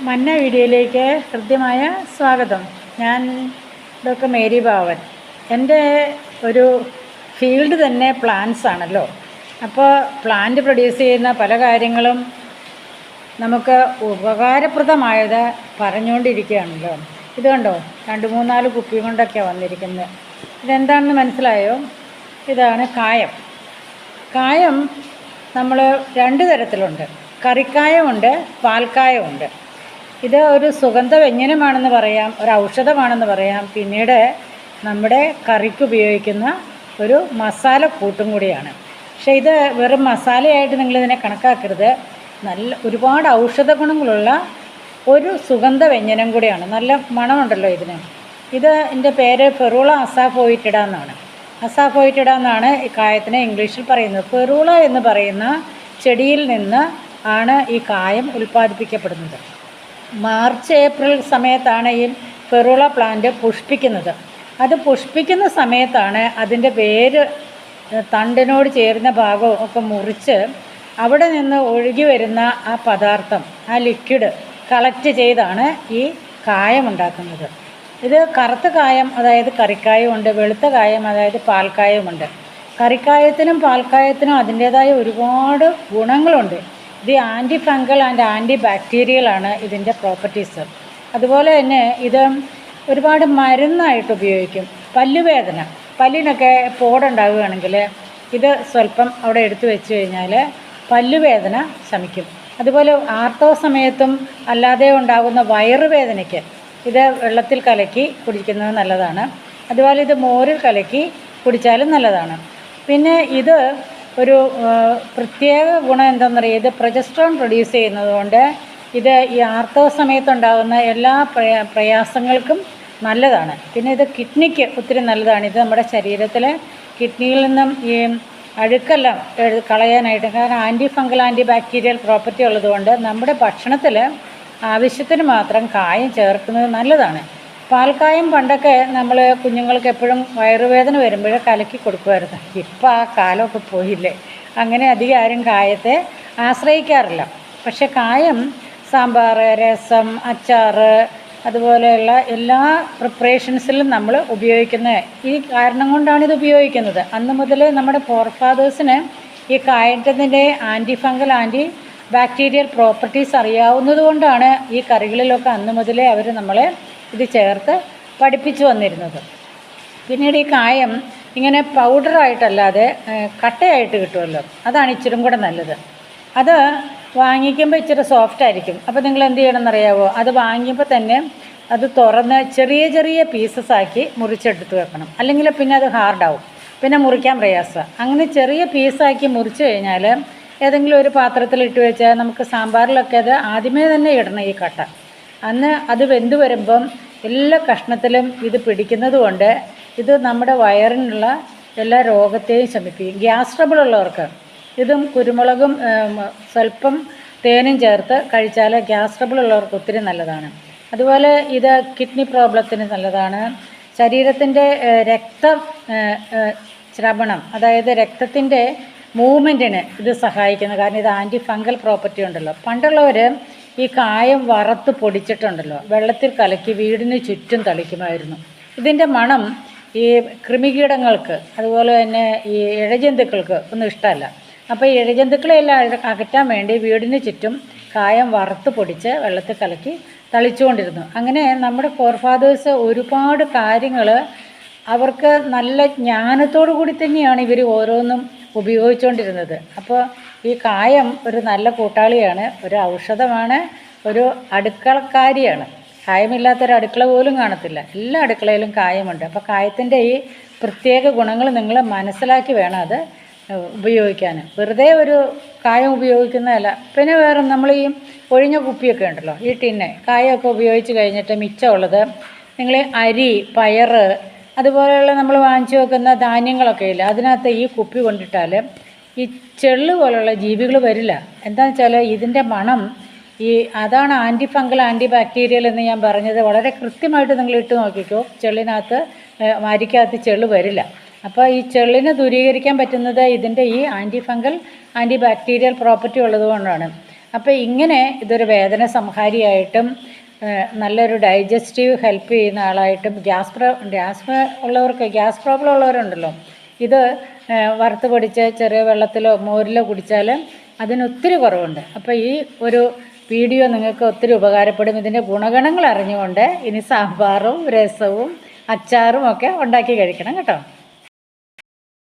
മന്ന വീഡിയോയിലേക്ക് ഹൃദ്യമായ സ്വാഗതം. ഞാൻ ഡോക്ടർ മേരി ബാവൻ. എൻ്റെ ഒരു ഫീൽഡ് തന്നെ പ്ലാന്റ്സ് ആണല്ലോ. അപ്പോൾ പ്ലാന്റ് പ്രൊഡ്യൂസ് ചെയ്യുന്ന പല കാര്യങ്ങളും നമുക്ക് ഉപകാരപ്രദമായത് പറഞ്ഞുകൊണ്ടിരിക്കുകയാണല്ലോ. ഇത് കണ്ടോ, 2-3-4 കുപ്പി കൊണ്ടൊക്കെയാണ് വന്നിരിക്കുന്നത്. ഇതെന്താണെന്ന് മനസ്സിലായോ? ഇതാണ് കായം. കായം നമ്മൾ 2 തരത്തിലുണ്ട്. കറിക്കായമുണ്ട്, പാൽക്കായമുണ്ട്. ഇത് ഒരു സുഗന്ധവ്യഞ്ജനമാണെന്ന് പറയാം, ഒരു ഔഷധമാണെന്ന് പറയാം, പിന്നീട് നമ്മുടെ കറിക്ക് ഉപയോഗിക്കുന്ന ഒരു മസാല കൂട്ടും കൂടിയാണ്. പക്ഷേ ഇത് വെറും മസാലയായിട്ട് നിങ്ങളിതിനെ കണക്കാക്കരുത്. ഒരുപാട് ഔഷധ ഗുണങ്ങളുള്ള ഒരു സുഗന്ധവ്യഞ്ജനം കൂടിയാണ്. നല്ല മണമുണ്ടല്ലോ ഇതിന്. എൻ്റെ പേര് ഫെറൂള അസാഫോയിറ്റിഡ എന്നാണ്. അസാഫോയിറ്റിഡ എന്നാണ് ഈ കായത്തിനെ ഇംഗ്ലീഷിൽ പറയുന്നത്. ഫെറൂള എന്ന് പറയുന്ന ചെടിയിൽ നിന്ന് ആണ് ഈ കായം ഉൽപ്പാദിപ്പിക്കപ്പെടുന്നത്. മാർച്ച് ഏപ്രിൽ സമയത്താണ് ഈ ഫെറൂള പ്ലാന്റ് പുഷ്പിക്കുന്നത്. അത് പുഷ്പിക്കുന്ന സമയത്താണ് അതിൻ്റെ വേര് തണ്ടിനോട് ചേരുന്ന ഭാഗവും ഒക്കെ മുറിച്ച് അവിടെ നിന്ന് ഒഴുകി വരുന്ന ആ പദാർത്ഥം, ആ ലിക്വിഡ് കളക്ട് ചെയ്താണ് ഈ കായം ഉണ്ടാക്കുന്നത്. ഇത് കറുത്ത കായം, അതായത് കറിക്കായമുണ്ട്, വെളുത്ത കായം, അതായത് പാൽക്കായമുണ്ട്. കറിക്കായത്തിനും പാൽക്കായത്തിനും അതിൻ്റേതായ ഒരുപാട് ഗുണങ്ങളുണ്ട്. ഇത് ആൻറ്റി ഫംഗൽ ആൻഡ് ആൻറ്റി ബാക്ടീരിയലാണ് ഇതിൻ്റെ പ്രോപ്പർട്ടീസ്. അതുപോലെ തന്നെ ഇത് ഒരുപാട് മരുന്നായിട്ട് ഉപയോഗിക്കും. പല്ലുവേദന, പല്ലിനൊക്കെ പോടുണ്ടാവുകയാണെങ്കിൽ ഇത് സ്വല്പം അവിടെ എടുത്തു വെച്ച് കഴിഞ്ഞാൽ പല്ലുവേദന ശമിക്കും. അതുപോലെ ആർത്തവ സമയത്തും അല്ലാതെ ഉണ്ടാകുന്ന വയറുവേദനയ്ക്ക് ഇത് വെള്ളത്തിൽ കലക്കി കുടിക്കുന്നത് നല്ലതാണ്. അതുപോലെ ഇത് മോരിൽ കലക്കി കുടിച്ചാലും നല്ലതാണ്. പിന്നെ ഇത് ഒരു പ്രത്യേക ഗുണം എന്താണെന്ന് പറയുക, ഇത് പ്രൊജസ്ട്രോൺ പ്രൊഡ്യൂസ് ചെയ്യുന്നത് കൊണ്ട് ഇത് ഈ ആർത്തവ സമയത്തുണ്ടാകുന്ന എല്ലാ പ്രയാസങ്ങൾക്കും നല്ലതാണ്. പിന്നെ ഇത് കിഡ്നിക്ക് ഒത്തിരി നല്ലതാണ്. ഇത് നമ്മുടെ ശരീരത്തിലെ കിഡ്നിയിൽ നിന്നും ഈ അഴുക്കെല്ലാം കളയാനായിട്ട്, കാരണം anti fungal anti bacterial property ഉള്ളതുകൊണ്ട് നമ്മുടെ ഭക്ഷണത്തിൽ ആവശ്യത്തിന് മാത്രം കായം ചേർക്കുന്നത് നല്ലതാണ്. പാൽക്കായം പണ്ടൊക്കെ നമ്മൾ കുഞ്ഞുങ്ങൾക്ക് എപ്പോഴും വയറുവേദന വരുമ്പോൾ കലക്കി കൊടുക്കുമായിരുന്നു. ഇപ്പം ആ കാലമൊക്കെ പോയില്ലേ. അങ്ങനെ അധികം ആരും കായത്തെ ആശ്രയിക്കാറില്ല. പക്ഷെ കായം സാമ്പാർ, രസം, അച്ചാർ, അതുപോലെയുള്ള എല്ലാ പ്രിപ്പറേഷൻസിലും നമ്മൾ ഉപയോഗിക്കുന്ന ഈ കാരണം കൊണ്ടാണ് ഇത് ഉപയോഗിക്കുന്നത്. അന്ന് മുതൽ നമ്മുടെ ഫോർഫാദേഴ്സിന് ഈ കായത്തിൻ്റെ anti fungal anti bacterial properties അറിയാവുന്നത് കൊണ്ടാണ് ഈ കറികളിലൊക്കെ അന്ന് മുതലേ അവർ നമ്മളെ ഇത് ചേർത്ത് പഠിപ്പിച്ചു വന്നിരുന്നത്. പിന്നീട് ഈ കായം ഇങ്ങനെ പൗഡറായിട്ടല്ലാതെ കട്ടയായിട്ട് കിട്ടുമല്ലോ, അതാണ് ഇച്ചിരും കൂടെ നല്ലത്. അത് വാങ്ങിക്കുമ്പോൾ ഇച്ചിരി സോഫ്റ്റ് ആയിരിക്കും. അപ്പോൾ നിങ്ങൾ എന്ത് ചെയ്യണമെന്നറിയാവോ? അത് വാങ്ങിയപ്പോൾ തന്നെ അത് തുറന്ന് ചെറിയ ചെറിയ പീസസ് ആക്കി മുറിച്ചെടുത്ത് വെക്കണം. അല്ലെങ്കിൽ പിന്നെ അത് ഹാർഡാവും, പിന്നെ മുറിക്കാൻ പ്രയാസമാണ്. അങ്ങനെ ചെറിയ പീസാക്കി മുറിച്ച് കഴിഞ്ഞാൽ ഏതെങ്കിലും ഒരു പാത്രത്തിലിട്ട് വെച്ചാൽ നമുക്ക് സാമ്പാറിലൊക്കെ അത് ആദ്യമേ തന്നെ ഇടണം ഈ കട്ട. അന്ന് അത് വെന്ത് വരുമ്പം എല്ലാ കഷ്ണത്തിലും ഇത് പിടിക്കുന്നത് കൊണ്ട് ഇത് നമ്മുടെ വയറിനുള്ള എല്ലാ രോഗത്തെയും ശമിപ്പിക്കും. ഗ്യാസ് ട്രബിൾ ഉള്ളവർക്ക് ഇതും കുരുമുളകും സ്വല്പം തേനും ചേർത്ത് കഴിച്ചാൽ ഗ്യാസ് ട്രബിൾ ഉള്ളവർക്ക് ഒത്തിരി നല്ലതാണ്. അതുപോലെ ഇത് കിഡ്നി പ്രോബ്ലത്തിന് നല്ലതാണ്. ശരീരത്തിൻ്റെ രക്തസ്രവണം, അതായത് രക്തത്തിൻ്റെ മൂവ്മെൻറ്റിന് ഇത് സഹായിക്കുന്നു. കാരണം ഇത് ആൻറ്റി ഫംഗൽ പ്രോപ്പർട്ടി ഉണ്ടല്ലോ. പണ്ടുള്ളവർ ഈ കായം വറുത്ത് പൊടിച്ചിട്ടുണ്ടല്ലോ, വെള്ളത്തിൽ കലക്കി വീടിന് ചുറ്റും തളിക്കുമായിരുന്നു. ഇതിൻ്റെ മണം ഈ കൃമികീടങ്ങൾക്ക്, അതുപോലെ തന്നെ ഈ ഇഴജന്തുക്കൾക്ക് ഒന്നും ഇഷ്ടമല്ല. അപ്പോൾ ഈ ഇഴജന്തുക്കളെല്ലാം അകറ്റാൻ വേണ്ടി വീടിന് ചുറ്റും കായം വറുത്ത് പൊടിച്ച് വെള്ളത്തിൽ കലക്കി തളിച്ചുകൊണ്ടിരുന്നു. അങ്ങനെ നമ്മുടെ ഫോർഫാദേഴ്സ് ഒരുപാട് കാര്യങ്ങൾ അവർക്ക് നല്ല ജ്ഞാനത്തോടു കൂടി തന്നെയാണ് ഇവർ ഓരോന്നും ഉപയോഗിച്ചുകൊണ്ടിരുന്നത്. അപ്പോൾ ഈ കായം ഒരു നല്ല കൂട്ടാളിയാണ്, ഒരു ഔഷധമാണ്, ഒരു അടുക്കളക്കാരിയാണ്. കായമില്ലാത്തൊരു അടുക്കള പോലും കാണത്തില്ല. എല്ലാ അടുക്കളയിലും കായമുണ്ട്. അപ്പോൾ കായത്തിൻ്റെ ഈ പ്രത്യേക ഗുണങ്ങൾ നിങ്ങൾ മനസ്സിലാക്കി വേണം അത് ഉപയോഗിക്കാൻ. വെറുതെ ഒരു കായം ഉപയോഗിക്കുന്നതല്ല. പിന്നെ വേറെ നമ്മൾ ഈ ഒഴിഞ്ഞ കുപ്പിയൊക്കെ ഉണ്ടല്ലോ, ഈ ടിന്നെ കായമൊക്കെ ഉപയോഗിച്ച് കഴിഞ്ഞിട്ട് മിച്ചമുള്ളത് നിങ്ങൾ അരി, പയർ, അതുപോലെയുള്ള നമ്മൾ വാങ്ങിച്ചു വെക്കുന്ന ധാന്യങ്ങളൊക്കെ ഇല്ല, അതിനകത്ത് ഈ കുപ്പി കൊണ്ടിട്ടാൽ ഈ ചെള്ള് പോലുള്ള ജീവികൾ വരില്ല. എന്താണെന്ന് വെച്ചാൽ ഇതിൻ്റെ മണം അതാണ് ആൻറ്റി ഫംഗൽ ആൻറ്റി ബാക്ടീരിയൽ എന്ന് ഞാൻ പറഞ്ഞത്. വളരെ കൃത്യമായിട്ട് നിങ്ങൾ ഇട്ട് നോക്കിക്കോ, ചെള്ളിനകത്ത് അരിക്കകത്ത് ചെള്ള് വരില്ല. അപ്പോൾ ഈ ചെള്ളിനെ ദൂരീകരിക്കാൻ പറ്റുന്നത് ഇതിൻ്റെ ഈ anti fungal anti bacterial property ഉള്ളത് കൊണ്ടാണ്. അപ്പോൾ ഇങ്ങനെ ഇതൊരു വേദന സംഹാരിയായിട്ടും നല്ലൊരു ഡൈജസ്റ്റീവ് ഹെൽപ്പ് ചെയ്യുന്ന ആളായിട്ടും ഗ്യാസ് പ്രോബ്ലം ഉള്ളവരുണ്ടല്ലോ, ഇത് വറുത്ത് പൊടിച്ച് ചെറിയ വെള്ളത്തിലോ മോരിലോ കുടിച്ചാൽ അതിനൊത്തിരി കുറവുണ്ട്. അപ്പോൾ ഈ ഒരു വീഡിയോ നിങ്ങൾക്ക് ഒത്തിരി ഉപകാരപ്പെടും. ഇതിൻ്റെ ഗുണഗണങ്ങൾ അറിഞ്ഞുകൊണ്ട് ഇനി സാമ്പാറും രസവും അച്ചാറും ഒക്കെ ഉണ്ടാക്കി കഴിക്കണം കേട്ടോ.